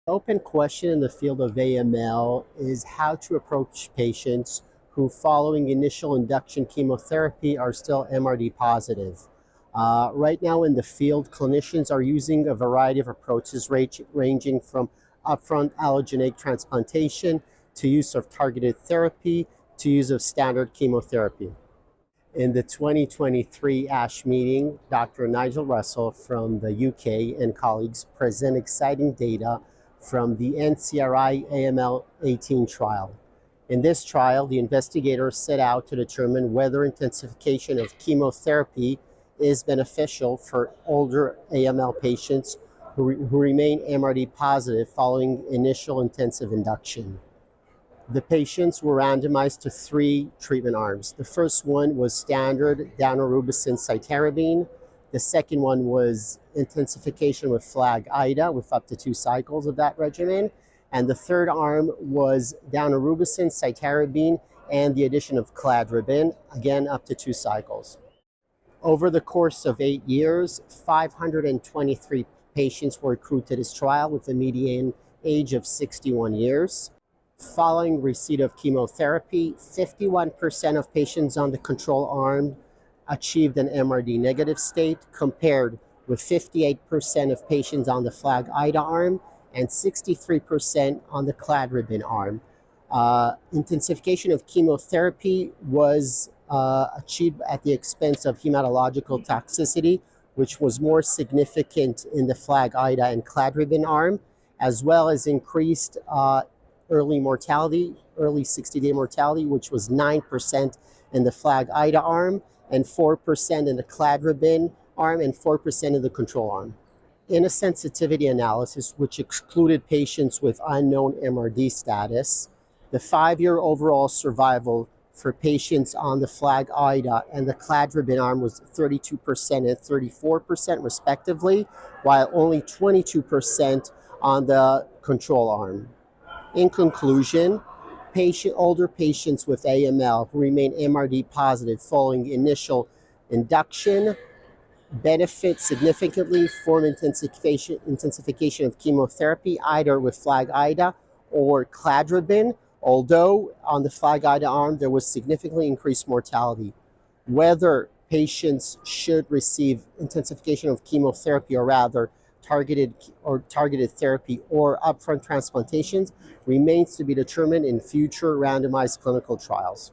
Open question in the field of AML is how to approach patients who, following initial induction chemotherapy, are still MRD positive. Right now in the field, clinicians are using a variety of approaches ranging from upfront allogeneic transplantation to use of targeted therapy to use of standard chemotherapy. In the 2023 ASH meeting, Dr. Nigel Russell from the UK and colleagues present exciting data from the NCRI AML18 trial. In this trial, the investigators set out to determine whether intensification of chemotherapy is beneficial for older AML patients who remain MRD positive following initial intensive induction. The patients were randomized to 3 treatment arms. The first one was standard daunorubicin cytarabine. The second one was intensification with FLAG-IDA with up to 2 cycles of that regimen. And the third arm was daunorubicin cytarabine and the addition of cladribine, again up to 2 cycles. Over the course of 8 years, 523 patients were accrued to this trial with a median age of 61 years. Following receipt of chemotherapy, 51% of patients on the control arm achieved an MRD negative state, compared with 58% of patients on the FLAG-IDA arm and 63% on the cladribine arm. Intensification of chemotherapy was achieved at the expense of hematological toxicity, which was more significant in the FLAG-IDA and cladribine arm, as well as increased early mortality, early 60-day mortality, which was 9% in the FLAG-IDA arm and 4% in the cladribine arm and 4% in the control arm. In a sensitivity analysis, which excluded patients with unknown MRD status, the 5-year overall survival for patients on the FLAG-IDA and the cladribine arm was 32% and 34% respectively, while only 22% on the control arm. In conclusion, older patients with AML who remain MRD positive following initial induction benefit significantly from intensification of chemotherapy, either with FLAG-IDA or cladribine, although on the FLAG-IDA arm there was significantly increased mortality. Whether patients should receive intensification of chemotherapy or rather targeted therapy or upfront transplantations remains to be determined in future randomized clinical trials.